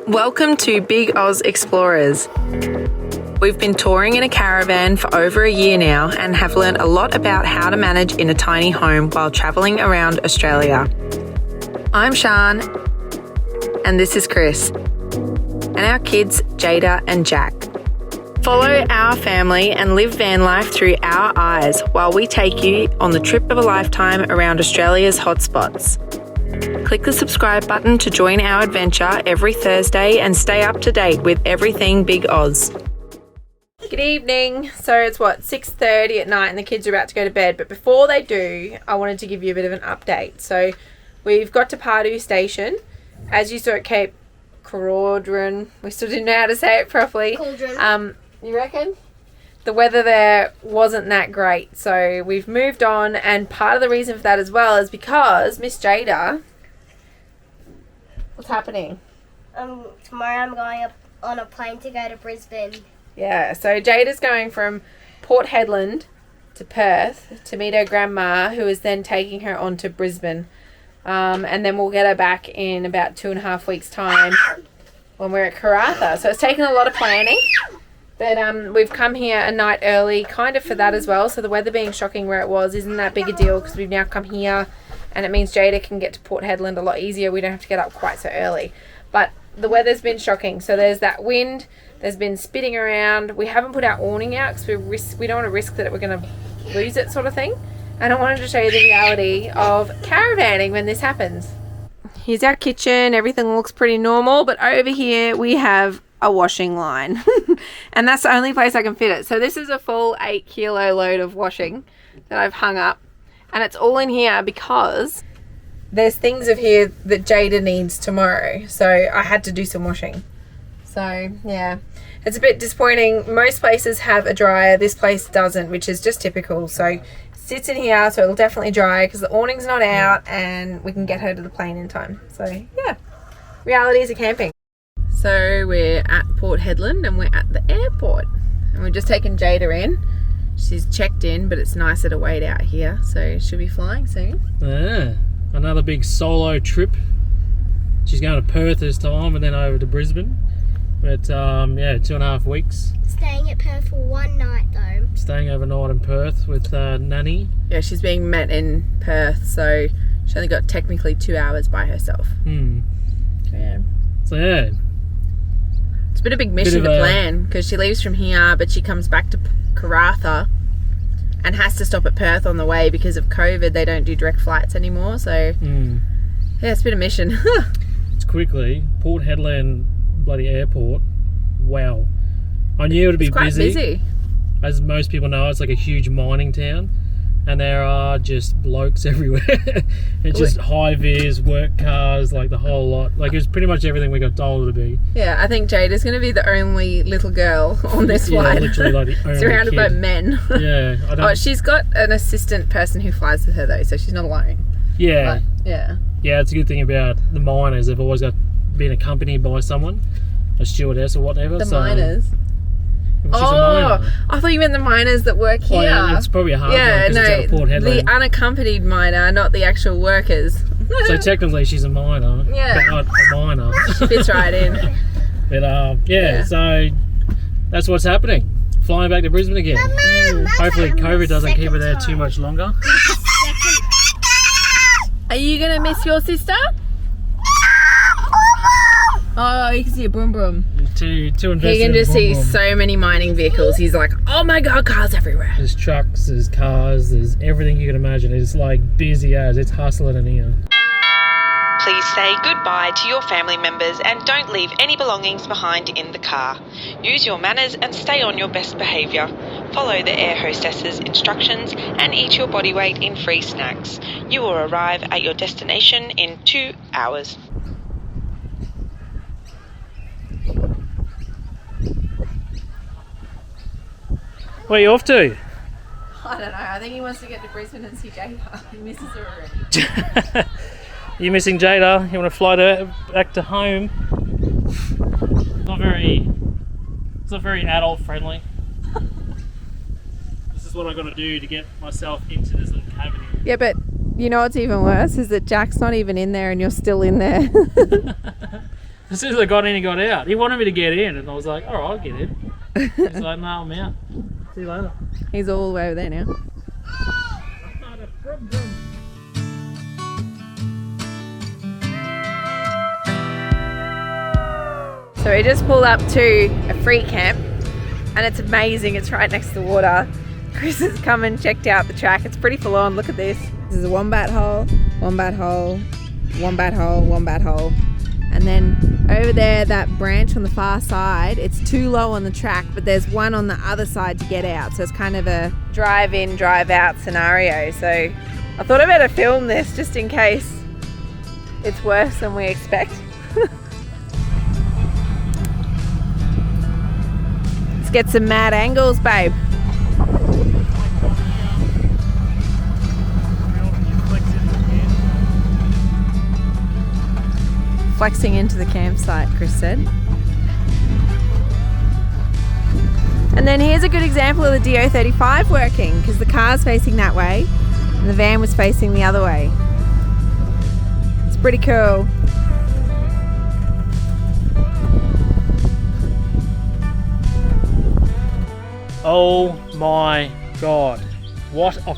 Welcome to Big Oz Explorers. We've been touring in a caravan for over a year now and have learnt a lot about how to manage in a tiny home while travelling around Australia. I'm Shan, and this is Chris, and our kids Jada and Jack. Follow our family and live van life through our eyes while we take you on the trip of a lifetime around Australia's hotspots. Click the subscribe button to join our adventure every Thursday and stay up to date with everything Big Oz. Good evening. So it's 6:30 at night and the kids are about to go to bed. But before they do, I wanted to give you a bit of an update. So we've got to Pardew Station. As you saw at Cape Cauldron, we still didn't know how to say it properly. Cauldron. You reckon? The weather there wasn't that great, so we've moved on, and part of the reason for that as well is because Miss Jada... What's happening? Tomorrow I'm going up on a plane to go to Brisbane. Yeah, so Jada's going from Port Hedland to Perth to meet her grandma, who is then taking her on to Brisbane. And then we'll get her back in about 2.5 weeks' time when we're at Karratha. So it's taken a lot of planning. But we've come here a night early, kind of for that as well. So the weather being shocking where it was isn't that big a deal because we've now come here and it means Jada can get to Port Hedland a lot easier. We don't have to get up quite so early. But the weather's been shocking. So there's that wind, there's been spitting around. We haven't put our awning out because we don't want to risk that we're going to lose it sort of thing. And I wanted to show you the reality of caravanning when this happens. Here's our kitchen. Everything looks pretty normal. But over here we have a washing line and that's the only place I can fit it. So this is a full 8 kilo load of washing that I've hung up, and it's all in here because there's things of here that Jada needs tomorrow, so I had to do some washing. So yeah, it's a bit disappointing. Most places have a dryer, this place doesn't, which is just typical. So it sits in here, so it'll definitely dry because the awning's not out and we can get her to the plane in time. So yeah, realities of camping. So we're at Port Hedland and we're at the airport and we're just taking Jada in. She's checked in, but it's nicer to wait out here, so she'll be flying soon. Yeah, another big solo trip. She's going to Perth this time and then over to Brisbane. But yeah, 2.5 weeks. Staying at Perth for one night though. Staying overnight in Perth with Nanny. Yeah, she's being met in Perth, so she only got technically 2 hours by herself. Yeah. So yeah. It's been a big mission to plan because she leaves from here, but she comes back to Karratha and has to stop at Perth on the way because of COVID. They don't do direct flights anymore, so yeah, it's been a mission. It's quickly Port Hedland bloody airport. Wow, I knew it would be quite busy. As most people know, it's like a huge mining town. And there are just blokes everywhere. It's just high-vis, work cars, like the whole lot. Like it was pretty much everything we got told it to be. Yeah, I think Jada's going to be the only little girl on this flight. Yeah, literally like the only surrounded kid. by men. Yeah. Oh, she's got an assistant person who flies with her though, so she's not alone. Yeah. But, yeah. Yeah, it's a good thing about the miners. They've always been accompanied by someone, a stewardess or whatever. The miners? She's a miner. I thought you meant the miners that work here. Oh, yeah, it's probably a hard one because it's at Port Hedland. The unaccompanied miner, not the actual workers. So technically she's a miner, but not a miner. She fits right in. But yeah, so that's what's happening. Flying back to Brisbane again. Hopefully COVID doesn't keep her there too much longer. Are you going to miss your sister? Oh, you can see a broom broom. Too invested. He can just see so many mining vehicles. He's like, oh my god, cars everywhere. There's trucks, there's cars, there's everything you can imagine. It's like busy as, it's hustling in here. Please say goodbye to your family members and don't leave any belongings behind in the car. Use your manners and stay on your best behaviour. Follow the air hostess's instructions and eat your body weight in free snacks. You will arrive at your destination in 2 hours. Where are you off to? I don't know. I think he wants to get to Brisbane and see Jada. He misses her already. You missing Jada? You want to fly back to home? It's not very adult friendly. This is what I got to do to get myself into this little cabin. Yeah, but you know what's even worse is that Jack's not even in there and you're still in there. As soon as I got in, he got out. He wanted me to get in, and I was like, all right, I'll get in. He's like, no, I'm out. See you later. He's all the way over there now. So we just pulled up to a free camp and it's amazing. It's right next to the water. Chris has come and checked out the track. It's pretty full on. Look at this. This is a wombat hole, wombat hole, wombat hole, wombat hole. And then over there, that branch on the far side, it's too low on the track, but there's one on the other side to get out. So it's kind of a drive in, drive out scenario. So I thought I better film this just in case it's worse than we expect. Let's get some mad angles, babe. Flexing into the campsite, Chris said. And then here's a good example of the DO35 working, because the car's facing that way and the van was facing the other way. It's pretty cool. Oh my god. What a...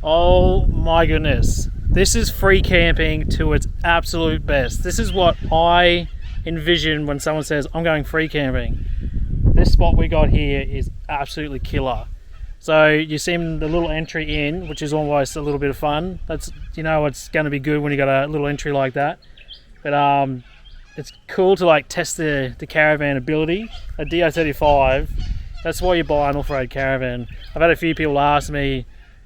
Oh my goodness. This is free camping to its absolute best. This is what I envision when someone says, I'm going free camping. This spot we got here is absolutely killer. So you see the little entry in, which is almost a little bit of fun. That's, you know, it's going to be good when you got a little entry like that. But it's cool to like test the caravan ability. A DO35, that's why you buy an off-road caravan. I've had a few people ask me,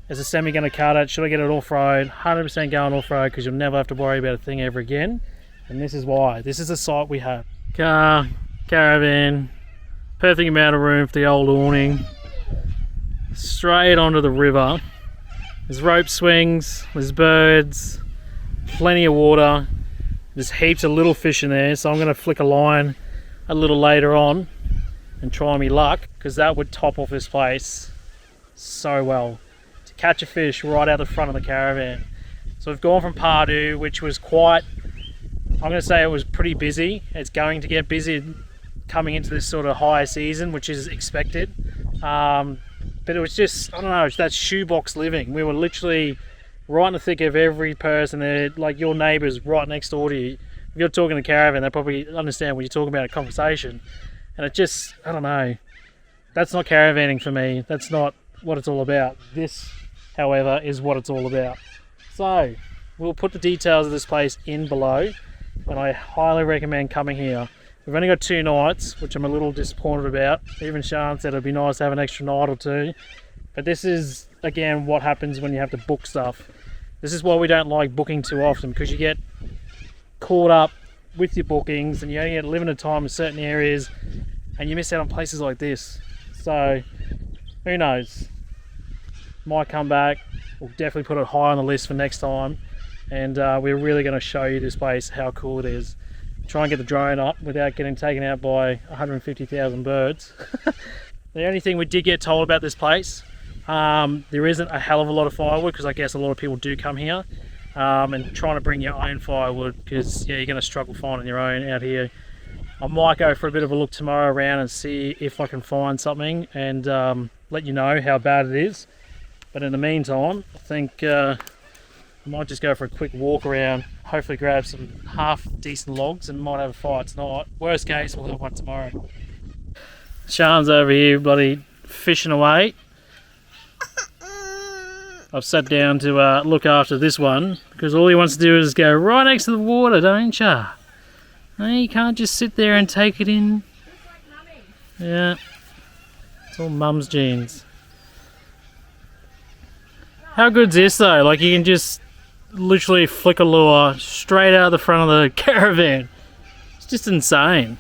is the semi going to cut it? Should I get it off-road? 100% going off-road because you'll never have to worry about a thing ever again. And this is why. This is the site we have. Car, caravan, perfect amount of room for the old awning. Straight onto the river. There's rope swings, there's birds, plenty of water. There's heaps of little fish in there, so I'm going to flick a line a little later on and try me luck, because that would top off this place so well. To catch a fish right out the front of the caravan. So we've gone from Pardue, which was quite, I'm going to say it was pretty busy. It's going to get busy coming into this sort of higher season, which is expected. But it was just, I don't know, it's that shoebox living. We were literally right in the thick of every person there, like your neighbours right next door to you. If you're talking to caravan, they probably understand what you're talking about in conversation. And it just, I don't know, that's not caravaning for me. That's not what it's all about. This, however, is what it's all about. So, we'll put the details of this place in below, and I highly recommend coming here. We've only got 2 nights, which I'm a little disappointed about. Even Sean said it'd be nice to have an extra night or 2. But this is, again, what happens when you have to book stuff. This is why we don't like booking too often, because you get caught up with your bookings and you only get limited time in certain areas and you miss out on places like this. So, who knows? Might come back. We'll definitely put it high on the list for next time. And we're really going to show you this place, how cool it is. Try and get the drone up without getting taken out by 150,000 birds. The only thing we did get told about this place, there isn't a hell of a lot of firewood, because I guess a lot of people do come here, and trying to bring your own firewood, because yeah, you're going to struggle finding your own out here. I might go for a bit of a look tomorrow around and see if I can find something and let you know how bad it is. But in the meantime, I think I might just go for a quick walk around, hopefully grab some half decent logs and might have a fire tonight. Worst case, we'll have one tomorrow. Sean's over here bloody fishing away. I've sat down to look after this one, because all he wants to do is go right next to the water, don't ya? No, you can't just sit there and take it in. Yeah, it's all mum's jeans. How good's this though? Like, you can just literally flick a lure straight out of the front of the caravan. It's just insane.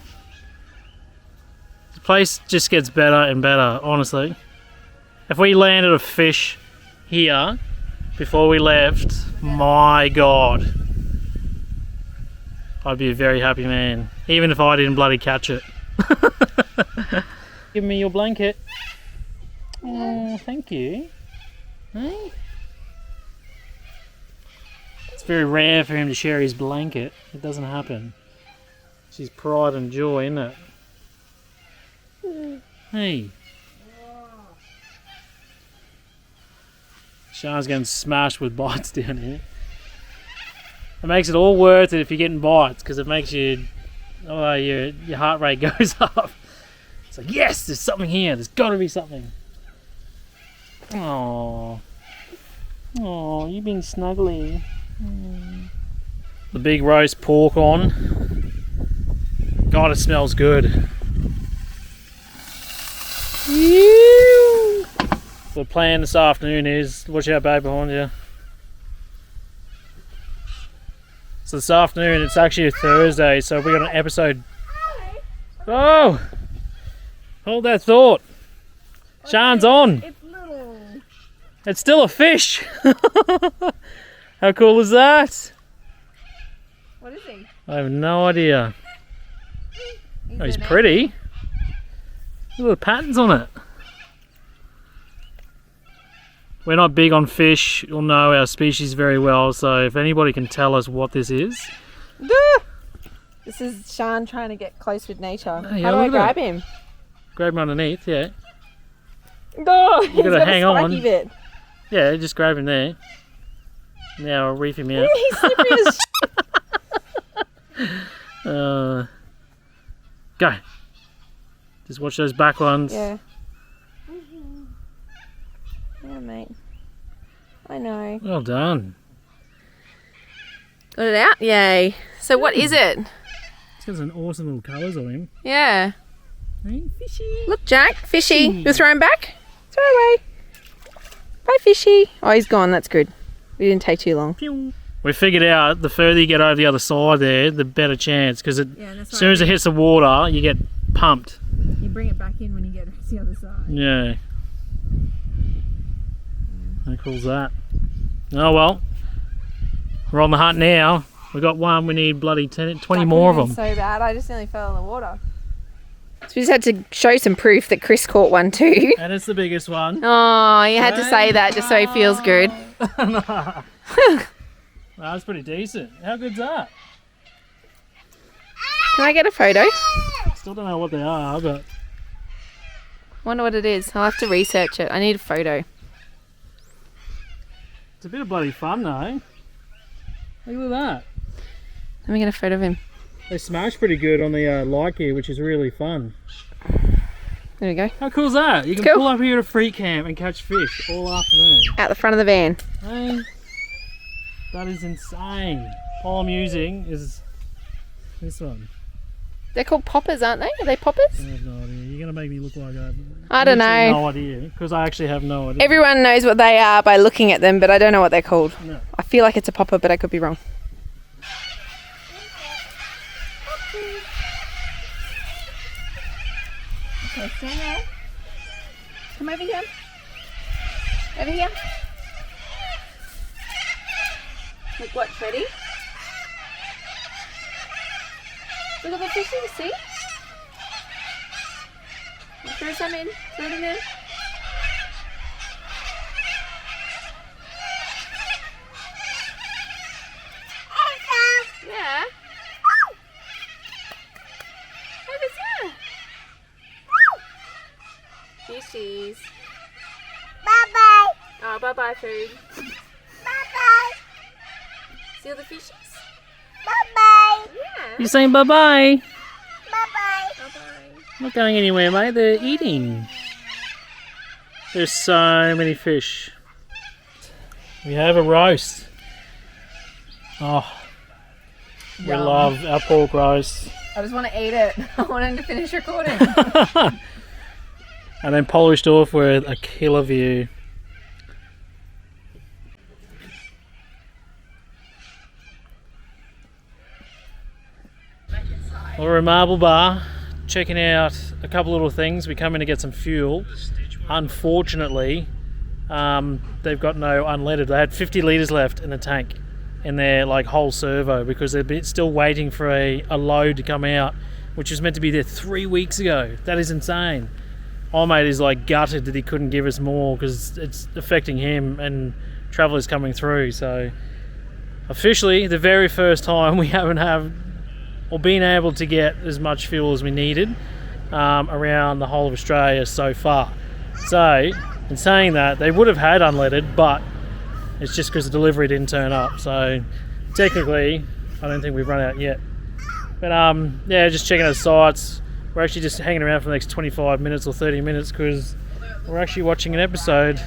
The place just gets better and better, honestly. If we landed a fish here before we left, my god, I'd be a very happy man, even if I didn't bloody catch it. Give me your blanket. Oh, thank you. Hey? It's very rare for him to share his blanket. It doesn't happen. his pride and joy, isn't it? Hey. Sean's getting smashed with bites down here. It makes it all worth it if you're getting bites, because it makes you, your heart rate goes up. It's like, yes, there's something here. There's got to be something. Oh, you've been snuggly. The big roast pork on. God, it smells good. The plan this afternoon is, watch out babe behind you. So this afternoon, it's actually a Thursday, so we got an episode. Oh! Hold that thought. Sean's on. It's little. It's still a fish. How cool is that? What is he? I have no idea. Oh, he's pretty. Look at the patterns on it. We're not big on fish or know our species very well, so if anybody can tell us what this is. This is Sean trying to get close with nature. Oh, yeah, How do I look at grab him? Grab him underneath, yeah. Oh, he's gotta got hang a spiky on. bit. Yeah, just grab him there. Now I'll reef him out. He's slippery as Go. Just watch those back ones. Yeah. Yeah, mate. I know. Well done. Got it out? Yay. So what is it? It's got some awesome little colours on him. Yeah. Hey, fishy. Look, Jack. Fishy. You'll throw him back? Throw away. Bye, fishy. Oh, he's gone. That's good. We didn't take too long. Pew. We figured out the further you get over the other side there, the better chance, because as soon as it hits the water, you get pumped. You bring it back in when you get to the other side. Yeah. How cool's that? Oh well. We're on the hunt now. We got one, we need bloody 20 more of them. So bad, I just nearly fell in the water. So we just had to show some proof that Chris caught one too. And it's the biggest one. Oh, you had to say that just so he feels good. That's pretty decent. How good's that? Can I get a photo? Still don't know what they are, but Wonder what it is. I'll have to research it. I need a photo. it's a bit of bloody fun though. Look at that. Let me get a photo of him. They smash pretty good on the light gear, which is really fun. There we go. How cool is that? You can Cool. pull up here at a free camp and catch fish all afternoon. Out the front of the van. Hey, that is insane. All I'm using is this one. They're called poppers, aren't they? Are they poppers? I have no idea. You're going to make me look like I don't literally know. no idea, because I actually have no idea. Everyone knows what they are by looking at them, but I don't know what they're called. No. I feel like it's a popper, but I could be wrong. Okay, stand there. Come over here. Over here. Look what's ready. Look at the fishes, see? Throw some in. Throw it in there. Yeah. Look at that. Fishies. Bye-bye. Oh, bye-bye food. Bye-bye. See all the fishies? Bye-bye. Yeah. You're saying bye-bye. Bye-bye. Bye-bye. Not going anywhere, mate. They're eating. There's so many fish. We have a roast. Oh, we Yum. love our pork roast. I just want to eat it. I want him to finish recording. And then polished off with a killer view. Well, we're in Marble Bar, checking out a couple little things. We come in to get some fuel. Unfortunately, they've got no unleaded. They had 50 litres left in the tank in their whole servo, because they're still waiting for a load to come out, which was meant to be there 3 weeks ago. That is insane. Our mate is gutted that he couldn't give us more, because it's affecting him and travellers coming through. So officially, the very first time we haven't had or been able to get as much fuel as we needed around the whole of Australia so far. So, in saying that, they would have had unleaded, but it's just because the delivery didn't turn up. So, technically, I don't think we've run out yet. But yeah, just checking out sites. We're actually just hanging around for the next 25 minutes or 30 minutes because we're actually watching an episode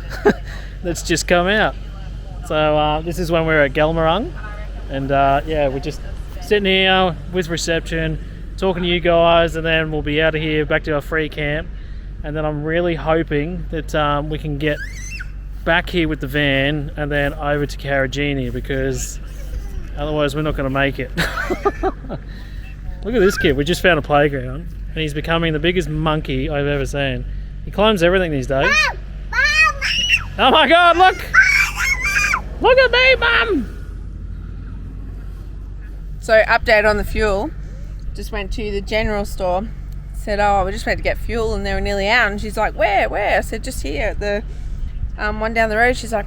that's just come out. So this is when we're at Gelmarung, and yeah, we're just sitting here with reception, talking to you guys, and then we'll be out of here back to our free camp. And then I'm really hoping that we can get back here with the van and then over to Karijini, because otherwise we're not going to make it. Look at this kid. We just found a playground and he's becoming the biggest monkey I've ever seen. He climbs everything these days. Oh my god, look! Look at me, Mum! So, update on the fuel. Just went to the general store. Said, oh, we just went to get fuel and they were nearly out. And she's like, where? I said, just here at the one down the road. She's like,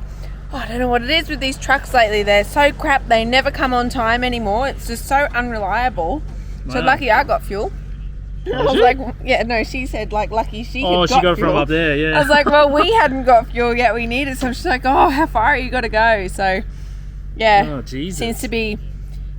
oh, I don't know what it is with these trucks lately. They're so crap. They never come on time anymore. It's just so unreliable. Wow. So lucky I got fuel. I was like, yeah, no, she said, like, lucky she had she got fuel. from up there, yeah. I was like, well, we hadn't got fuel yet. We needed some. She's like, oh, how far are you got to go? So, yeah, Oh, Jesus. seems to be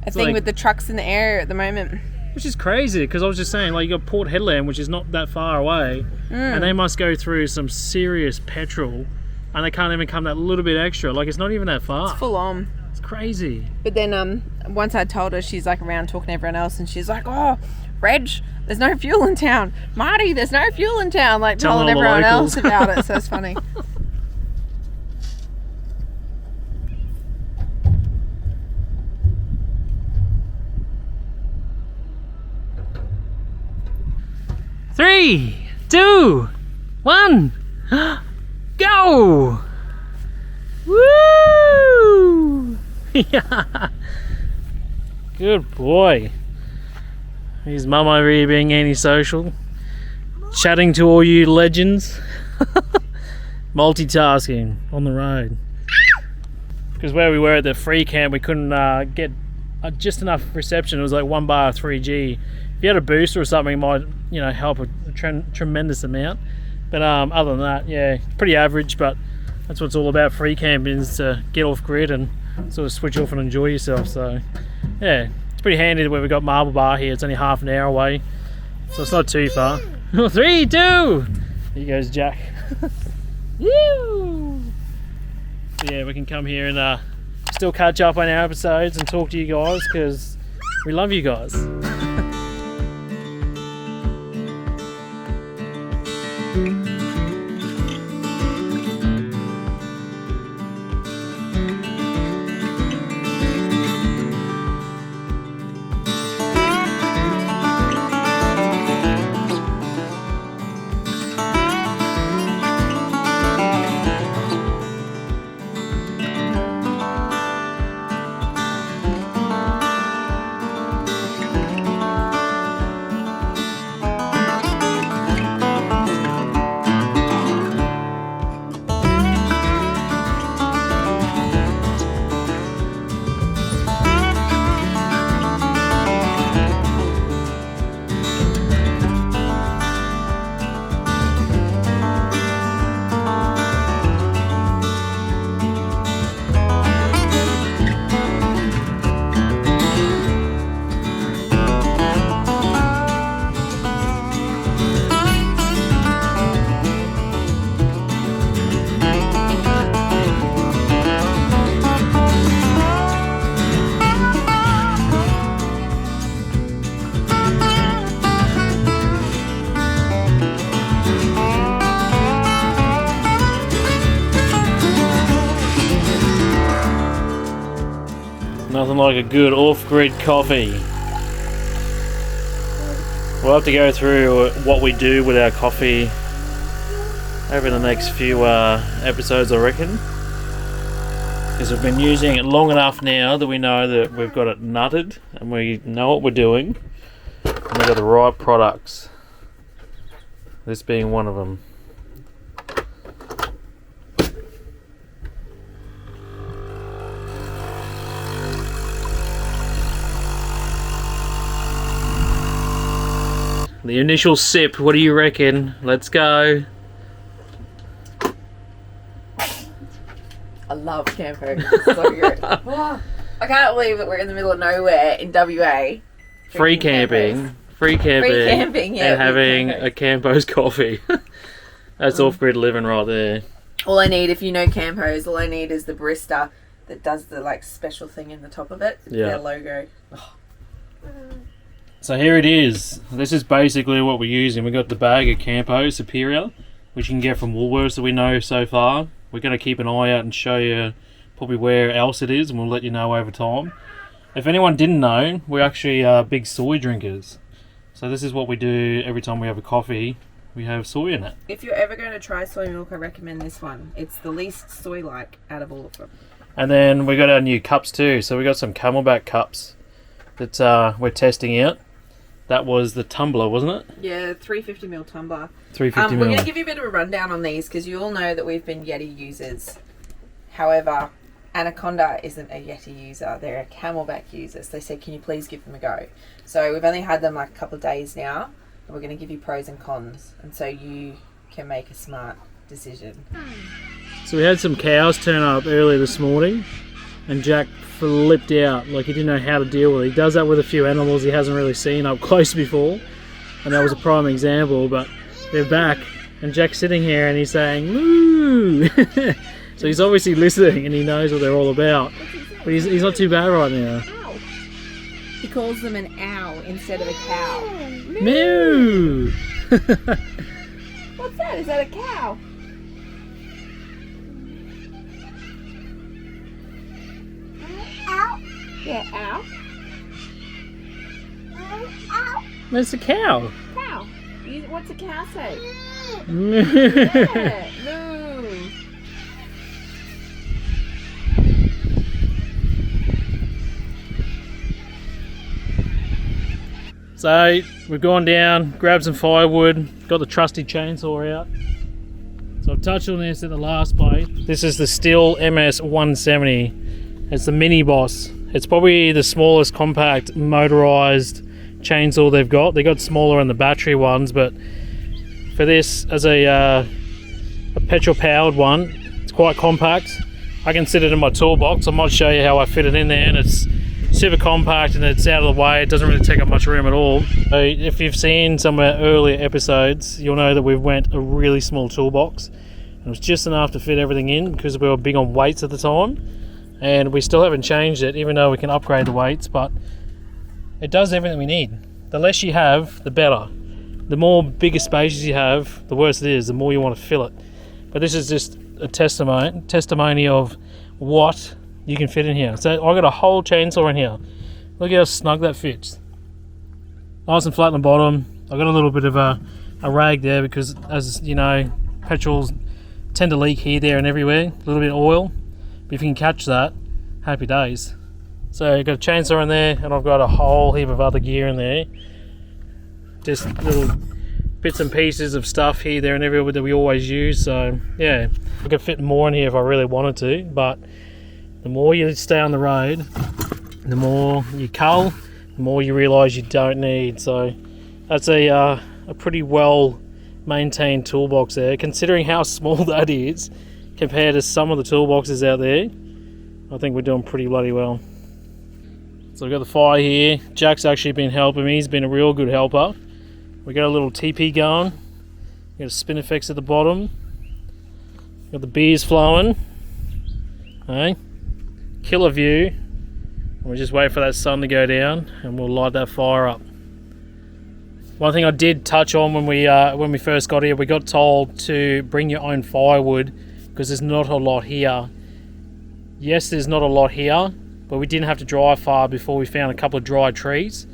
a thing like- with the trucks in the area at the moment. Which is crazy, because I was just saying, like, you got Port Hedland, which is not that far away, and they must go through some serious petrol, and they can't even come that little bit extra. Like, it's not even that far. It's full on. It's crazy. But then once I told her, she's like around talking to everyone else, and she's like, oh, Reg, there's no fuel in town. Marty, there's no fuel in town. Like telling all the everyone locals. else about it. So it's funny. Three, 2, 1, go! Woo! Yeah. Good boy. His mum over here being antisocial, chatting to all you legends, multitasking on the road. Because where we were at the free camp, we couldn't get just enough reception. It was like 1 bar 3G. If you had a booster or something, it might, you know, help a tremendous amount. But other than that, yeah, pretty average. But that's what it's all about. Free camping is to get off grid and sort of switch off and enjoy yourself. So yeah, it's pretty handy where we got Marble Bar here. It's only half an hour away, so it's not too far. 3, 2. Here goes Jack. Woo! So yeah, we can come here and still catch up on our episodes and talk to you guys because we love you guys. Nothing like a good off-grid coffee. We'll have to go through what we do with our coffee over the next few episodes, I reckon. Because we've been using it long enough now that we know that we've got it nutted and we know what we're doing. And we've got the right products. This being one of them. The initial sip, what do you reckon? Let's go. I love campo. It's so good. Oh, I can't believe that we're in the middle of nowhere in WA. Free camping. Free camping, yeah. and having a Campo's coffee. That's off-grid living right there. All I need, if you know Campos, all I need is the barista that does the like special thing in the top of it. It's their logo. Oh. So here it is. This is basically what we're using. We got the bag of Campo Superior, which you can get from Woolworths that we know so far. We're going to keep an eye out and show you probably where else it is, and we'll let you know over time. If anyone didn't know, we're actually big soy drinkers. So this is what we do every time we have a coffee. We have soy in it. If you're ever going to try soy milk, I recommend this one. It's the least soy-like out of all of them. And then we got our new cups too. So we got some Camelback cups that we're testing out. That was the tumbler, wasn't it? Yeah, 350ml tumbler. 350ml. We're going to give you a bit of a rundown on these because you all know that we've been Yeti users. However, Anaconda isn't a Yeti user. They're a Camelback user. So they said, can you please give them a go? So we've only had them like a couple of days now. And we're going to give you pros and cons. And so you can make a smart decision. So we had some cows turn up earlier this morning. And Jack flipped out. Like he didn't know how to deal with it. He does that with a few animals he hasn't really seen up close before. And that was a prime example. But they're back. And Jack's sitting here and he's saying, moo! So he's obviously listening and he knows what they're all about. But he's not too bad right now. Ow. He calls them an ow instead of a cow. Moo! What's that? Is that a cow? Ow. Yeah, ow. Ow. That's a cow. Cow. What's a cow say? Moo! Yeah, moo. So we've gone down, grabbed some firewood, got the trusty chainsaw out. So I've touched on this at the last place. This is the Stihl MS170. It's the mini boss. It's probably the smallest compact motorized chainsaw they've got. They got smaller in the battery ones, but for this as a petrol powered one, it's quite compact. I can sit it in my toolbox. I might show you how I fit it in there, and it's super compact and it's out of the way. It doesn't really take up much room at all. So if you've seen some of our earlier episodes, you'll know that we went a really small toolbox. It was just enough to fit everything in because we were big on weights at the time, and we still haven't changed it even though we can upgrade the weights, but it does everything we need. The less you have, the better. The more bigger spaces you have, the worse it is, the more you want to fill it. But this is just a testimony of what you can fit in here. So I've got a whole chainsaw in here. Look how snug that fits. Nice and flat on the bottom. I've got a little bit of a rag there because, as you know, petrols tend to leak here, there and everywhere. A little bit of oil. But if you can catch that, happy days. So I've got a chainsaw in there and I've got a whole heap of other gear in there. Just little bits and pieces of stuff here, there and everywhere that we always use. So yeah, I could fit more in here if I really wanted to, but the more you stay on the road, the more you cull, the more you realise you don't need. So that's a pretty well maintained toolbox there, considering how small that is compared to some of the toolboxes out there. I think we're doing pretty bloody well. So we've got the fire here. Jack's actually been helping me. He's been a real good helper. We got a little TP going. We got a spin effects at the bottom. Got the beers flowing. Hey. Killer view. And we just wait for that sun to go down and we'll light that fire up. One thing I did touch on when we first got here, we got told to bring your own firewood because there's not a lot here. Yes, there's not a lot here, but we didn't have to drive far before we found a couple of dry trees.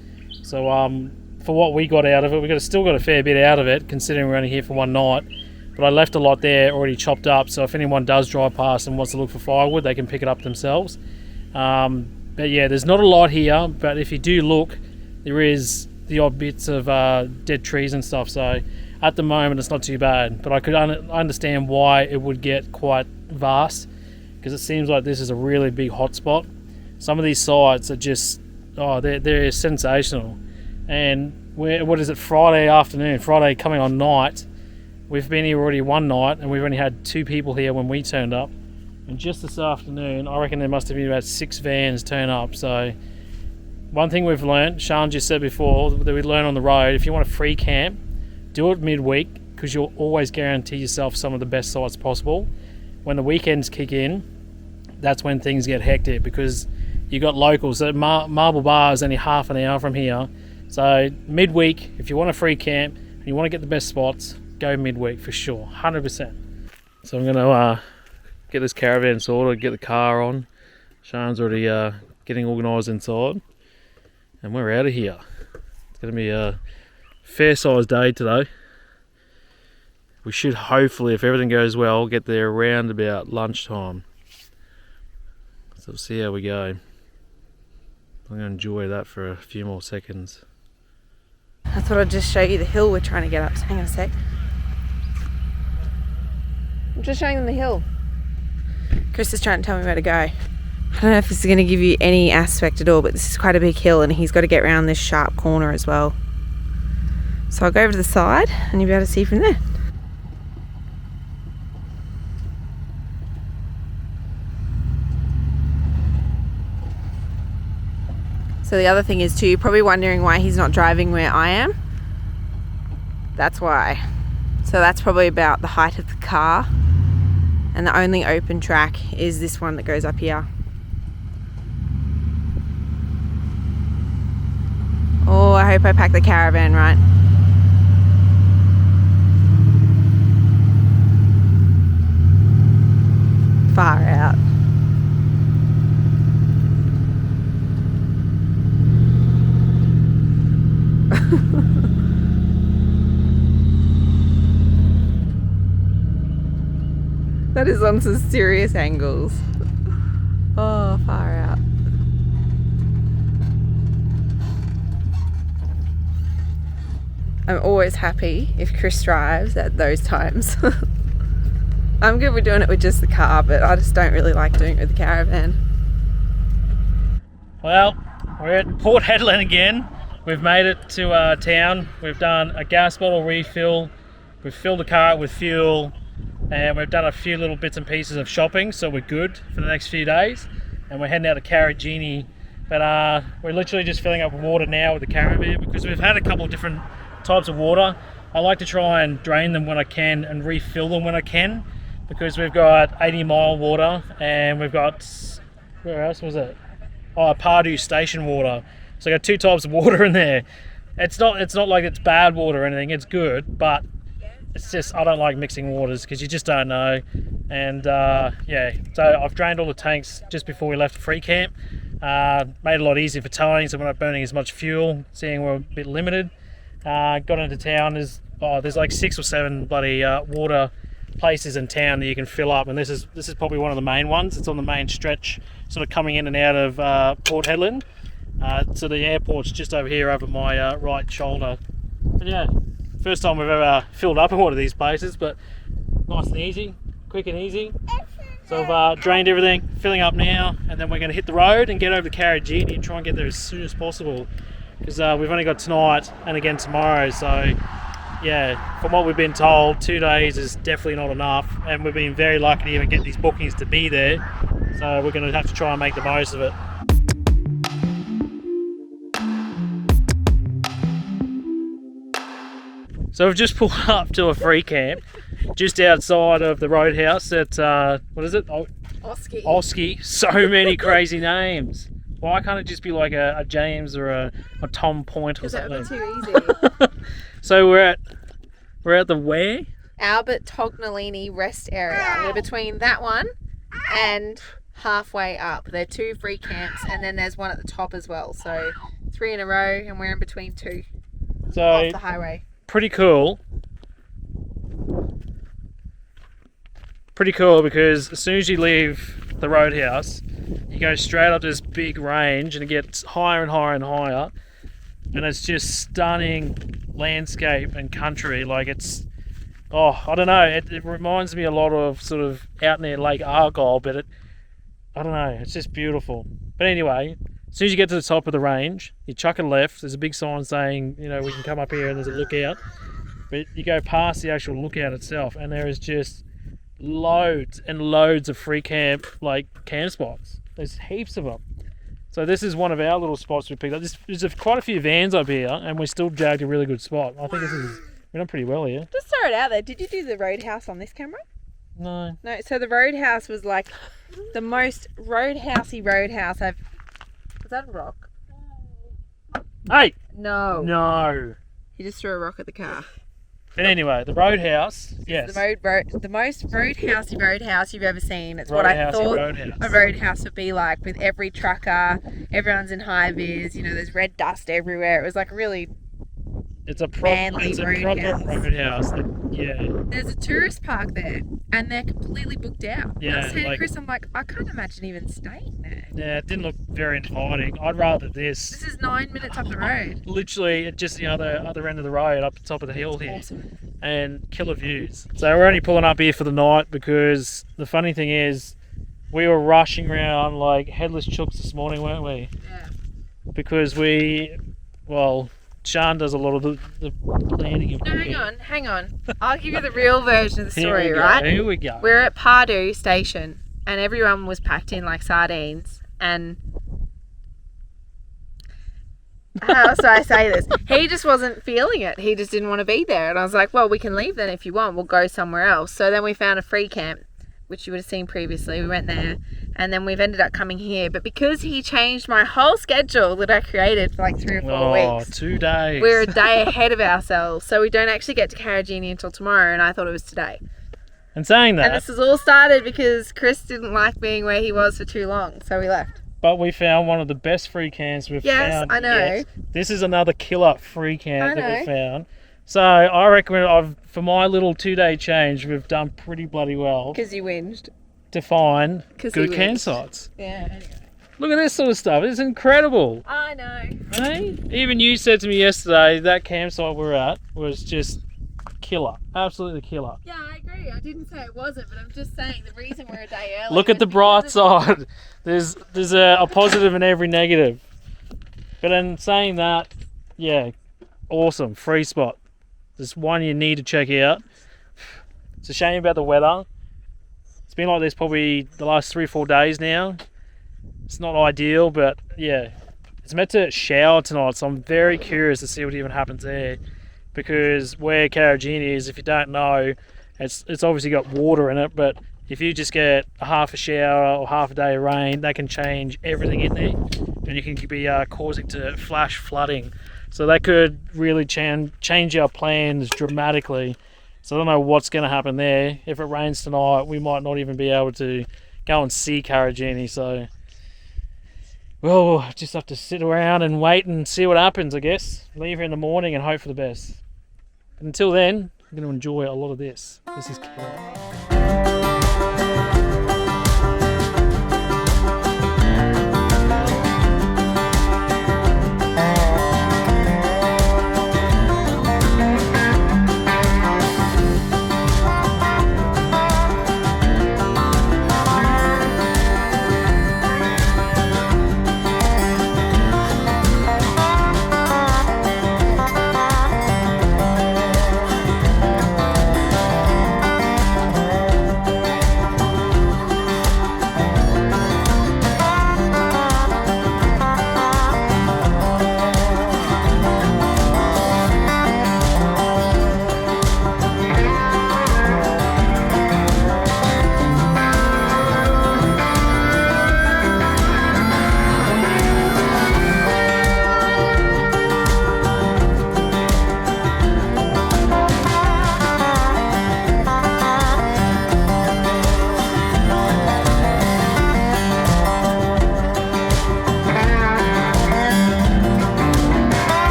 So for what we got out of it, we still got a fair bit out of it considering we're only here for one night. But I left a lot there already chopped up, so if anyone does drive past and wants to look for firewood, they can pick it up themselves. But yeah, there's not a lot here, but if you do look, there is the odd bits of dead trees and stuff, so at the moment it's not too bad. But I could understand why it would get quite vast, because it seems like this is a really big hotspot. Some of these sites are just, they're sensational. And what is it, Friday afternoon, Friday coming on night. We've been here already one night, and we've only had 2 people here when we turned up. And just this afternoon, I reckon there must have been about 6 vans turn up. So one thing we've learned, Sean just said before, that we learn on the road, if you want a free camp, do it midweek, because you'll always guarantee yourself some of the best sites possible. When the weekends kick in, that's when things get hectic, because you got locals. So Marble Bar is only half an hour from here. So midweek, if you want a free camp and you want to get the best spots, go midweek for sure, 100%. So I'm going to get this caravan sorted, get the car on. Sean's already getting organised inside, and we're out of here. It's going to be a fair-sized day today. We should hopefully, if everything goes well, get there around about lunchtime. So we'll see how we go. I'm going to enjoy that for a few more seconds. I thought I'd just show you the hill we're trying to get up. So hang on a sec. I'm just showing them the hill. Chris is trying to tell me where to go. I don't know if this is going to give you any aspect at all, but this is quite a big hill and he's got to get around this sharp corner as well. So I'll go over to the side and you'll be able to see from there. So the other thing is too, you're probably wondering why he's not driving where I am. That's why. So that's probably about the height of the car. And the only open track is this one that goes up here. Oh, I hope I packed the caravan right. Far out. That is on some serious angles. Oh, far out. I'm always happy if Chris drives at those times. I'm good with doing it with just the car, but I just don't really like doing it with the caravan. Well, we're at Port Hedland again. We've made it to town. We've done a gas bottle refill. We've filled the car up with fuel. And we've done a few little bits and pieces of shopping, so we're good for the next few days. And we're heading out to Karijini. But we're literally just filling up water now with the caravan, because we've had a couple of different types of water. I like to try and drain them when I can and refill them when I can, because we've got 80 mile water and we've got, where else was it? Oh, Pardue station water. So I got 2 types of water in there. It's not like it's bad water or anything, it's good, but it's just, I don't like mixing waters because you just don't know. And yeah, so I've drained all the tanks just before we left free camp. Made it a lot easier for towing, so we're not burning as much fuel, seeing we're a bit limited. Got into town, there's like 6 or 7 bloody water places in town that you can fill up, and this is probably one of the main ones. It's on the main stretch, sort of coming in and out of Port Hedland. So the airport's just over here over my right shoulder. And yeah, first time we've ever filled up in one of these places, but nice and easy, quick and easy. So I've drained everything, filling up now, and then we're going to hit the road and get over to Karijini and try and get there as soon as possible, because we've only got tonight and again tomorrow. So yeah, from what we've been told, 2 days is definitely not enough, and we've been very lucky to even get these bookings to be there. So we're going to have to try and make the most of it. So we've just pulled up to a free camp just outside of the roadhouse at, what is it? Oski. So many crazy names. Why can't it just be like a James or a Tom Point or something? That would be too easy. So we're at the where? Albert Tognolini rest area. We're between that one and halfway up. There are 2 free camps, and then there's one at the top as well. So 3 in a row, and we're in between 2 so off the highway. Pretty cool. Because as soon as you leave the roadhouse, you go straight up this big range, and it gets higher and higher and higher, and it's just stunning landscape and country. Like, it's, I don't know, it reminds me a lot of sort of out near Lake Argyle, but I don't know, it's just beautiful. But anyway, As soon as you get to the top of the range, you chuck a left. There's a big sign saying, you know, we can come up here and there's a lookout. But you go past the actual lookout itself, and there is just loads and loads of free camp spots. There's heaps of them. So this is one of our little spots we picked up. There's quite a few vans up here, and we still jagged a really good spot. I think we've done pretty well here. Just throw it out there. Did you do the roadhouse on this camera? No. No. So the roadhouse was like the most roadhousey roadhouse I've. Was that a rock? Hey. No. No. He just threw a rock at the car. But anyway, the roadhouse, yes. The most roadhousey roadhouse you've ever seen. It's what I thought a roadhouse would be like, with every trucker, everyone's in high vis, you know, there's red dust everywhere. It was like really manly roadhouse. Roadhouse. Yeah. There's a tourist park there, and they're completely booked out. Yeah, I was saying to Chris, I'm like, I can't imagine even staying there. Yeah, it didn't look very inviting. I'd rather this. This is 9 minutes up the road. Literally at just the other end of the road, up the top of the hill here. Awesome. And killer views. So we're only pulling up here for the night because the funny thing is we were rushing around like headless chooks this morning, weren't we? Yeah. Because Sean does a lot of the planning. No, hang on. I'll give you the real version of the story, right? Here we go. We're at Pardue Station, and everyone was packed in like sardines, and how else do I say this? He just wasn't feeling it. He just didn't want to be there. And I was like, well, we can leave then if you want. We'll go somewhere else. So then we found a free camp, which you would have seen previously. We went there, and then we've ended up coming here. But because he changed my whole schedule that I created for like 3 or 4 weeks. 2 days. We're a day ahead of ourselves. So we don't actually get to Karijini until tomorrow, and I thought it was today. And saying that... And this has all started because Chris didn't like being where he was for too long, so we left. But we found one of the best free camps we've found. Yes, I know. Yet. This is another killer free camp that we found. So I reckon for my little 2-day change, we've done pretty bloody well. Because you whinged. To find good campsites. Yeah, anyway. Look at this sort of stuff. It's incredible. I know. Hey? Even you said to me yesterday that campsite we're at was just killer. Absolutely killer. Yeah, I agree. I didn't say it wasn't, but I'm just saying the reason we're a day early. Look at the bright side. There's a positive in every negative. But in saying that, yeah, awesome. Free spot. There's one you need to check out. It's a shame about the weather. It's been like this probably the last 3 or 4 days now. It's not ideal, but yeah. It's meant to shower tonight, so I'm very curious to see what even happens there. Because where Karijini is, if you don't know, it's obviously got water in it, but if you just get a half a shower or half a day of rain, that can change everything in there, and you can be causing to flash flooding. So that could really change our plans dramatically. So I don't know what's going to happen there. If it rains tonight, we might not even be able to go and see Karijini. So we'll just have to sit around and wait and see what happens, I guess. Leave here in the morning and hope for the best. But until then, I'm going to enjoy a lot of this. This is killer.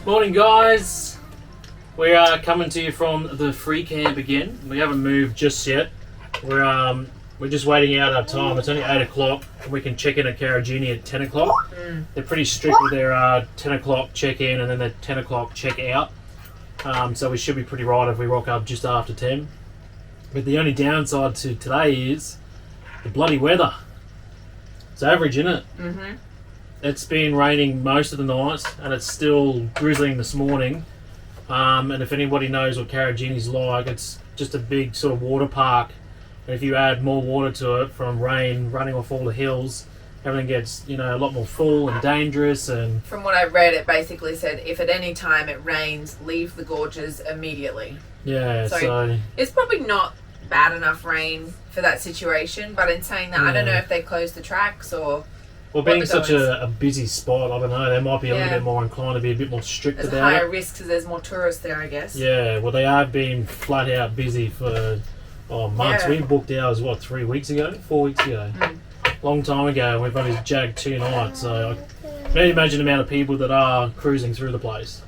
Morning, guys. We are coming to you from the free camp again. We haven't moved just yet. We're just waiting out our time. It's only 8 o'clock. We can check in at Karijini at 10 o'clock. They're pretty strict with their 10 o'clock check in and then their 10 o'clock check out. So we should be pretty right if we rock up just after 10. But the only downside to today is the bloody weather. It's average, isn't it? Mm-hmm. It's been raining most of the night and it's still drizzling this morning. And if anybody knows what Karijini's like, it's just a big sort of water park. And if you add more water to it from rain running off all the hills, everything gets, a lot more full and dangerous. And from what I read, it basically said if at any time it rains, leave the gorges immediately. Yeah, so it's probably not bad enough rain for that situation, but in saying that, I don't know if they closed the tracks or... Well, being such a busy spot, I don't know, they might be a little bit more inclined to be a bit more strict about it. There's a higher risk because there's more tourists there, I guess. Yeah, well, they have been flat out busy for months. Yeah. We booked ours, 3 weeks ago? 4 weeks ago? Long time ago, and we've only jagged 2 nights, so I can imagine the amount of people that are cruising through the place.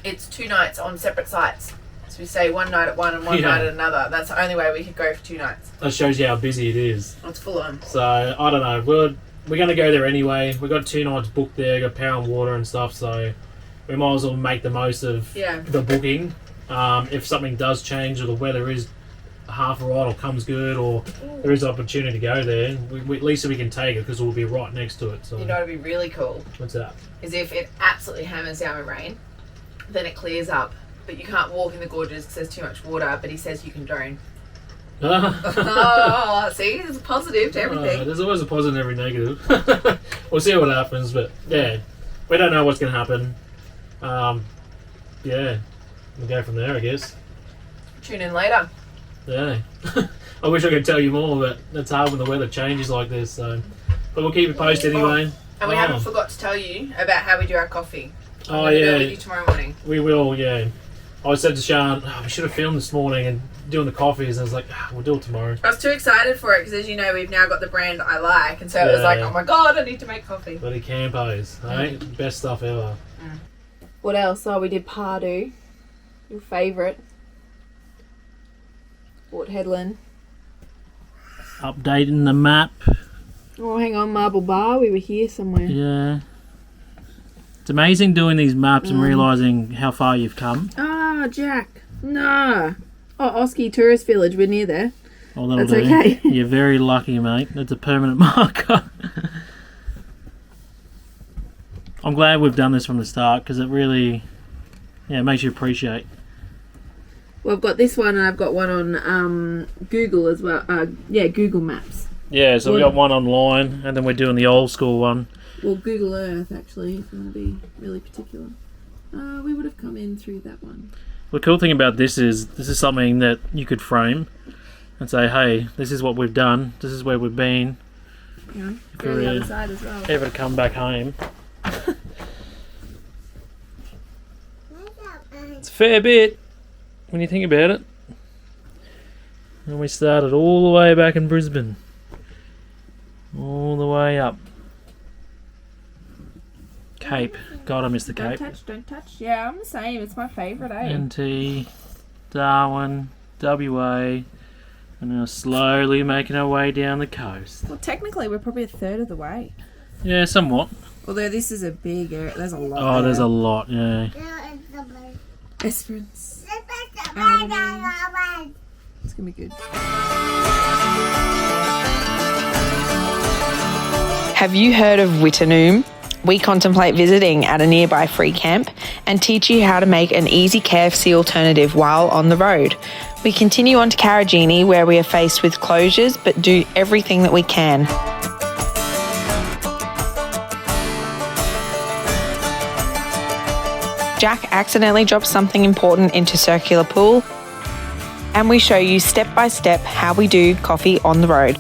It's 2 nights on separate sites. So we stay one night at one and one night at another. That's the only way we could go for 2 nights. That shows you how busy it is. It's full on. So, I don't know. We're going to go there anyway. We've got 2 nights booked there, got power and water and stuff, so we might as well make the most of the booking. If something does change or the weather is half right or comes good or there is opportunity to go there, at least we can take it because we'll be right next to it. So. You know what would be really cool? What's that? Is if it absolutely hammers down with rain, then it clears up. But you can't walk in the gorges because there's too much water, but he says you can drone. Oh, see? There's a positive to everything. There's always a positive and every negative. We'll see what happens, but yeah, we don't know what's going to happen. Yeah, we'll go from there, I guess. Tune in later. Yeah. I wish I could tell you more, but it's hard when the weather changes like this, so. But we'll keep it posted anyway. And we haven't forgot to tell you about how we do our coffee. I'm going to do it with you tomorrow morning. We will, yeah. I said to Sean, we should have filmed this morning and doing the coffees, and I was like, we'll do it tomorrow. I was too excited for it because, as you know, we've now got the brand I like, and so it was like, oh my god, I need to make coffee. Bloody Campos, eh? Best stuff ever. What else? Oh, we did Pardue, your favourite. Port Hedland. Updating the map. Oh, hang on, Marble Bar, we were here somewhere. Yeah. It's amazing doing these maps and realising how far you've come. Ah, Jack. No. Oh, Oski Tourist Village. We're near there. Oh, that'll do. Okay. You're very lucky, mate. That's a permanent marker. I'm glad we've done this from the start because it really, makes you appreciate. Well, I've got this one and I've got one on Google as well. Google Maps. Yeah, so we got one online and then we're doing the old school one. Well, Google Earth, actually, if you want to be really particular. We would have come in through that one. The cool thing about this is something that you could frame and say, hey, this is what we've done, this is where we've been. Yeah, go on the other side as well. Ever to come back home. It's a fair bit when you think about it. And we started all the way back in Brisbane. All the way up. Cape. God, I miss the Cape. Don't touch. Yeah, I'm the same. It's my favourite, eh? NT, Darwin, WA, and now slowly making our way down the coast. Well, technically, we're probably a third of the way. Yeah, somewhat. Although this is a big area. There's a lot. Oh, there's a lot, yeah. Esperance. It's going to be good. Have you heard of Wittenoom? We contemplate visiting at a nearby free camp and teach you how to make an easy KFC alternative while on the road. We continue on to Karijini, where we are faced with closures but do everything that we can. Jack accidentally drops something important into Circular Pool, and we show you step by step how we do coffee on the road.